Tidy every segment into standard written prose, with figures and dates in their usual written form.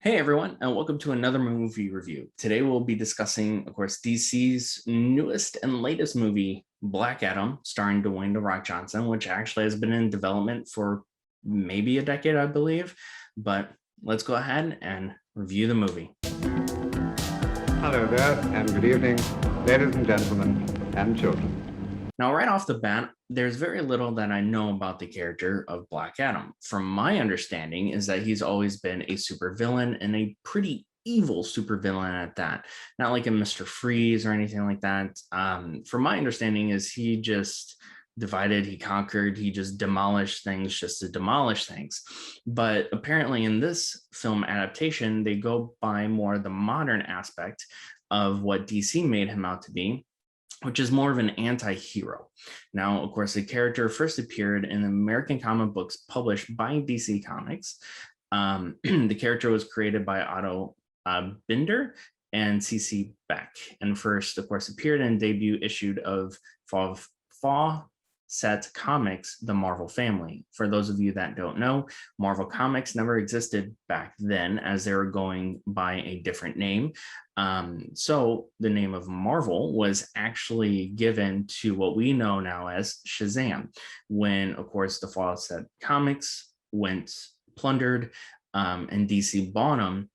Hey everyone, and welcome to another movie review. Today we'll be discussing, of course, DC's newest and latest movie, Black Adam, starring Dwayne "The Rock" Johnson, which actually has been in development for maybe a decade, I believe. But let's go ahead and review the movie. Hello there, and good evening, ladies and gentlemen, and children. Now, right off the bat, there's very little that I know about the character of Black Adam. From my understanding is that he's always been a supervillain and a pretty evil supervillain at that. Not like a Mr. Freeze or anything like that. From my understanding is he just divided, he conquered, he just demolished things just to demolish things. But apparently in this film adaptation, they go by more the modern aspect of what DC made him out to be, which is more of an anti-hero. Now, of course, the character first appeared in American comic books published by DC Comics. The character was created by Otto Binder and CC Beck, and first, of course, appeared in debut issue of Fawcett Comics, The Marvel Family. For those of you that don't know, Marvel Comics never existed back then, as they were going by a different name. So the name of Marvel was actually given to what we know now as Shazam, when, of course, the Fawcett Comics went plundered and DC bought them.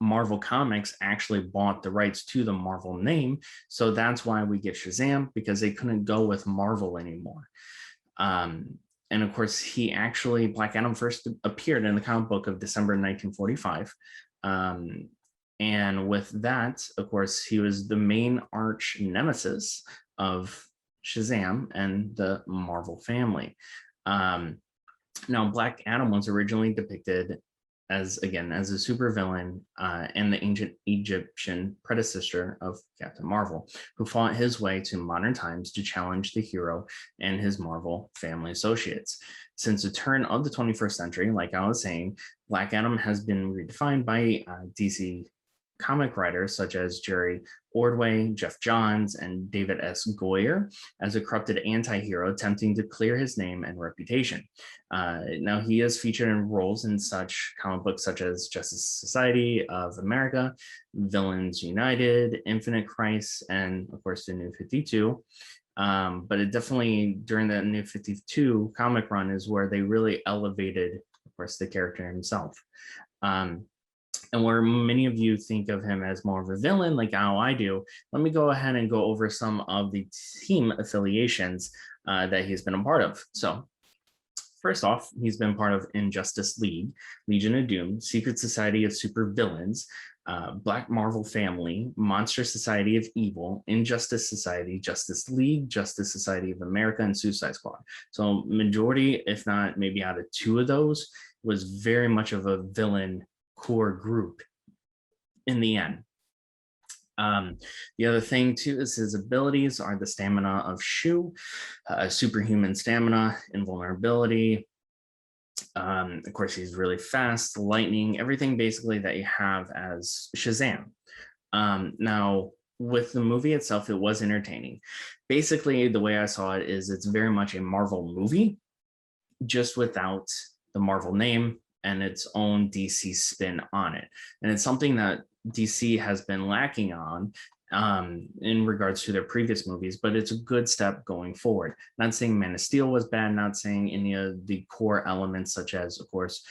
Marvel Comics actually bought the rights to the Marvel name. So that's why we get Shazam, because they couldn't go with Marvel anymore. And of course, Black Adam first appeared in the comic book of December 1945. And with that, of course, he was the main arch nemesis of Shazam and the Marvel family. Now, Black Adam was originally depicted as a supervillain and the ancient Egyptian predecessor of Captain Marvel, who fought his way to modern times to challenge the hero and his Marvel family associates. Since the turn of the 21st century, like I was saying, Black Adam has been redefined by DC comic writers such as Jerry Ordway, Jeff Johns, and David S. Goyer as a corrupted anti-hero attempting to clear his name and reputation. Now, he is featured in roles in such comic books such as Justice Society of America, Villains United, Infinite Crisis, and of course the New 52. But it definitely, during the New 52 comic run, is where they really elevated, of course, the character himself. And where many of you think of him as more of a villain, like how I do, let me go ahead and go over some of the team affiliations that he's been a part of. So first off, he's been part of Injustice League, Legion of Doom, Secret Society of Super Villains, Black Marvel Family, Monster Society of Evil, Injustice Society, Justice League, Justice Society of America, and Suicide Squad. So majority, if not maybe out of two of those, was very much of a villain core group in the end. The other thing too is his abilities are the stamina of Shu, superhuman stamina, invulnerability. Of course, he's really fast, lightning, everything basically that you have as Shazam. Now, with the movie itself, it was entertaining. Basically, the way I saw it is it's very much a Marvel movie, just without the Marvel name and its own DC spin on it. And it's something that DC has been lacking on in regards to their previous movies, but it's a good step going forward. Not saying Man of Steel was bad, not saying any of the core elements, such as, of course,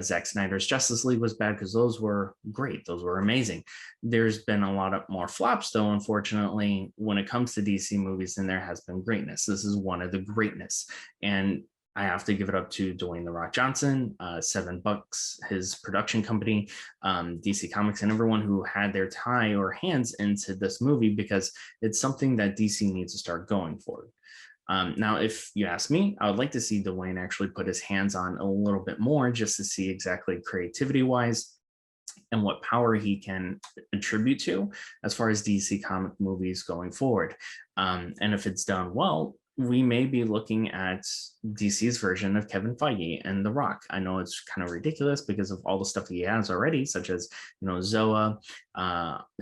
Zack Snyder's Justice League was bad, because those were great. Those were amazing. There's been a lot of more flops, though, unfortunately, when it comes to DC movies, and there has been greatness. This is one of the greatness. And I have to give it up to Dwayne "The Rock" Johnson, $7, his production company, DC Comics, and everyone who had their tie or hands into this movie, because it's something that DC needs to start going for. Now, if you ask me, I would like to see Dwayne actually put his hands on a little bit more, just to see exactly creativity-wise and what power he can attribute to as far as DC comic movies going forward. And if it's done well, we may be looking at DC's version of Kevin Feige and The Rock. I know it's kind of ridiculous because of all the stuff he has already, such as, Zoa,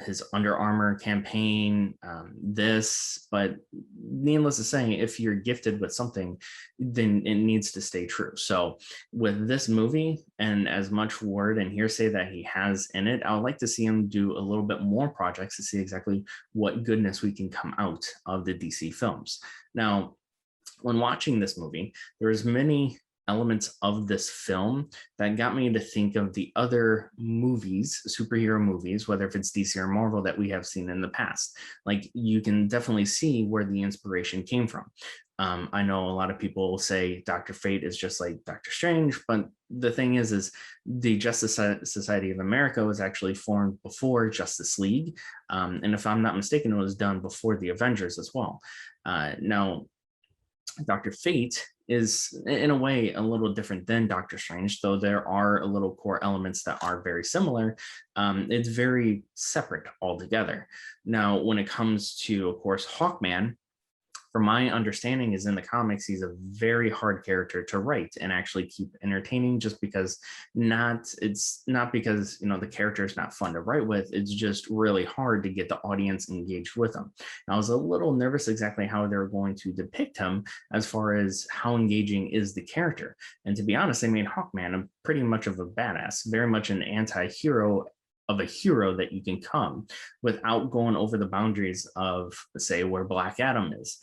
his Under Armour campaign, this. But needless to say, if you're gifted with something, then it needs to stay true. So with this movie and as much word and hearsay that he has in it, I would like to see him do a little bit more projects to see exactly what goodness we can come out of the DC films. Now, when watching this movie, there's many elements of this film that got me to think of the other movies, superhero movies, whether if it's DC or Marvel that we have seen in the past. Like you can definitely see where the inspiration came from. I know a lot of people say Dr. Fate is just like Doctor Strange, but the thing is the Justice Society of America was actually formed before Justice League, and if I'm not mistaken, it was done before the Avengers as well. Now, Dr. Fate is in a way a little different than Doctor Strange, though there are a little core elements that are very similar. It's very separate altogether. Now, when it comes to, of course, Hawkman, from my understanding, is in the comics, he's a very hard character to write and actually keep entertaining, just because it's not because the character is not fun to write with, it's just really hard to get the audience engaged with him. And I was a little nervous exactly how they're going to depict him as far as how engaging is the character. And to be honest, they made Hawkman a pretty much of a badass, very much an anti-hero of a hero that you can come without going over the boundaries of, say, where Black Adam is.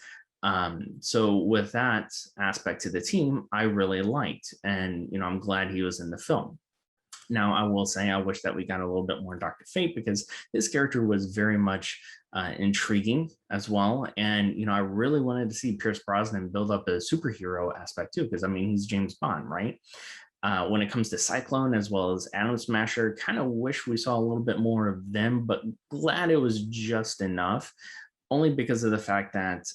So with that aspect to the team, I really liked, and I'm glad he was in the film. Now, I will say I wish that we got a little bit more Dr. Fate, because his character was very much intriguing as well. And, I really wanted to see Pierce Brosnan build up a superhero aspect too, because I mean, he's James Bond, right? When it comes to Cyclone as well as Atom Smasher, kind of wish we saw a little bit more of them, but glad it was just enough, only because of the fact that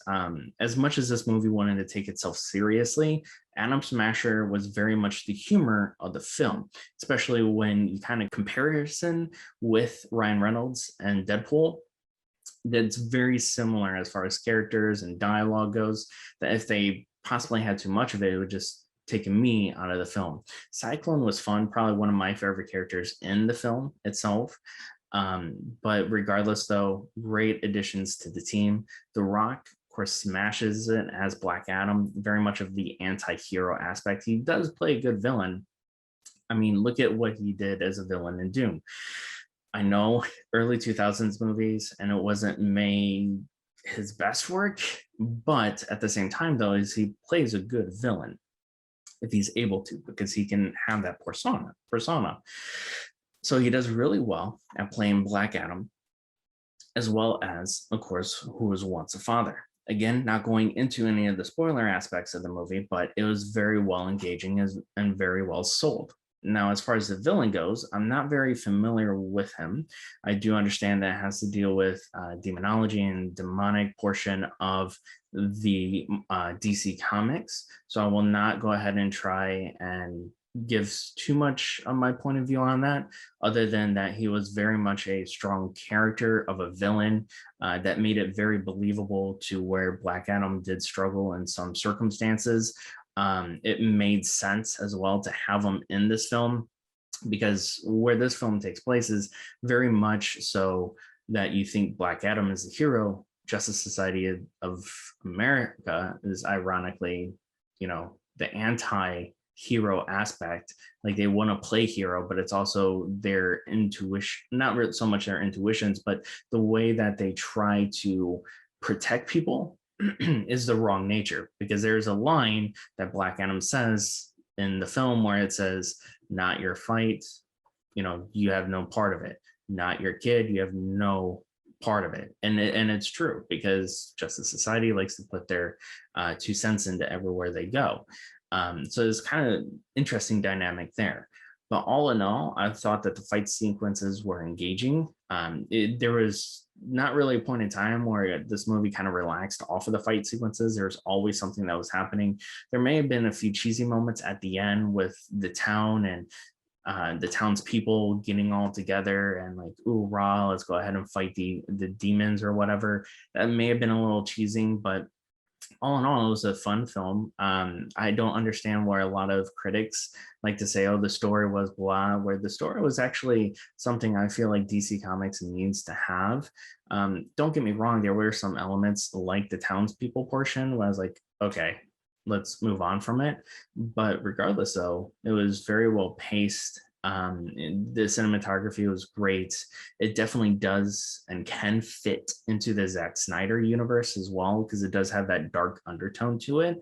as much as this movie wanted to take itself seriously, Atom Smasher was very much the humor of the film, especially when you kind of comparison with Ryan Reynolds and Deadpool. That's very similar as far as characters and dialogue goes, that if they possibly had too much of it, it would just take me out of the film. Cyclone was fun, probably one of my favorite characters in the film itself. But regardless, though, great additions to the team. The Rock, of course, smashes it as Black Adam, very much of the anti-hero aspect. He does play a good villain. I mean, look at what he did as a villain in Doom. I know early 2000s movies, and it wasn't made his best work, but at the same time, though, is he plays a good villain if he's able to, because he can have that persona. So he does really well at playing Black Adam, as well as, of course, who was once a father. Again, not going into any of the spoiler aspects of the movie, but it was very well engaging and very well sold. Now, as far as the villain goes, I'm not very familiar with him. I do understand that it has to deal with demonology and demonic portion of the DC comics. So I will not go ahead and try and gives too much of my point of view on that, other than that he was very much a strong character of a villain that made it very believable to where Black Adam did struggle in some circumstances. It made sense as well to have him in this film, because where this film takes place is very much so that you think Black Adam is the hero. Justice Society of America is ironically, the anti-hero aspect. Like they want to play hero, but it's also their intuition, not really so much their intuitions, but the way that they try to protect people is the wrong nature. Because there's a line that Black Adam says in the film where it says, not your fight, you have no part of it. Not your kid, you have no part of it. And it's true, because Justice Society likes to put their 2 cents into everywhere they go. So it's kind of interesting dynamic there. But all in all, I thought that the fight sequences were engaging. There was not really a point in time where this movie kind of relaxed off of the fight sequences. There's always something that was happening. There may have been a few cheesy moments at the end with the town and the townspeople getting all together and like, ooh, rah, let's go ahead and fight the demons or whatever. That may have been a little cheesing, but all in all, it was a fun film. I don't understand where a lot of critics like to say, oh, the story was blah, where the story was actually something I feel like DC Comics needs to have. Don't get me wrong, there were some elements like the townspeople portion where I was like, okay, let's move on from it. But regardless, though, it was very well paced. The cinematography was great. It definitely does and can fit into the Zack Snyder universe as well, because it does have that dark undertone to it.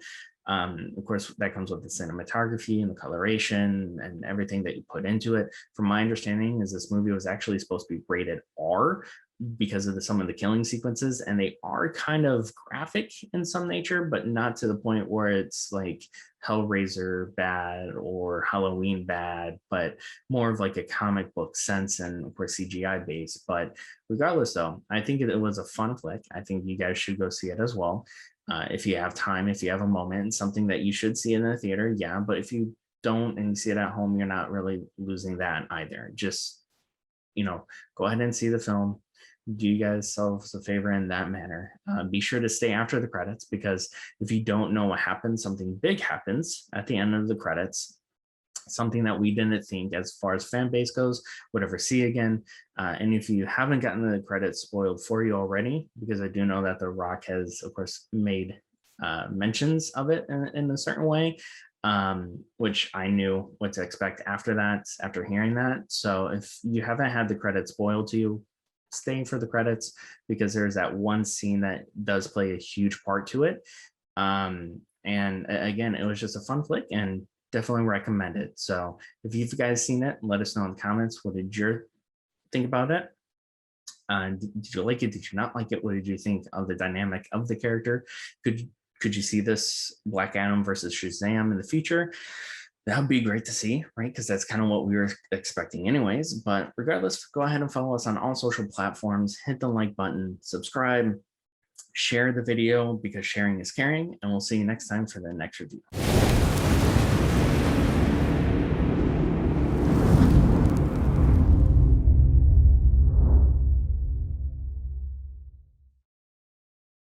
Of course, that comes with the cinematography and the coloration and everything that you put into it. From my understanding, is this movie was actually supposed to be rated R because of some of the killing sequences, and they are kind of graphic in some nature, but not to the point where it's like Hellraiser bad or Halloween bad, but more of like a comic book sense and of course CGI based. But regardless, though, I think it was a fun flick. I think you guys should go see it as well. If you have time, if you have a moment, something that you should see in the theater, yeah. But if you don't and you see it at home, you're not really losing that either. Just, go ahead and see the film. Do you guys selves a favor in that manner. Be sure to stay after the credits, because if you don't know what happens, something big happens at the end of the credits, something that we didn't think as far as fan base goes would ever see again. And if you haven't gotten the credits spoiled for you already, because I do know that The Rock has, of course, made mentions of it in a certain way, which I knew what to expect after that, after hearing that. So if you haven't had the credits spoiled to you, stay for the credits, because there's that one scene that does play a huge part to it. And again, it was just a fun flick and definitely recommend it. So if you've guys seen it, let us know in the comments. What did you think about it? Did you like it? Did you not like it? What did you think of the dynamic of the character? Could you see this Black Adam versus Shazam in the future? That would be great to see, right? Because that's kind of what we were expecting anyways. But regardless, go ahead and follow us on all social platforms, hit the like button, subscribe, share the video, because sharing is caring, and we'll see you next time for the next review.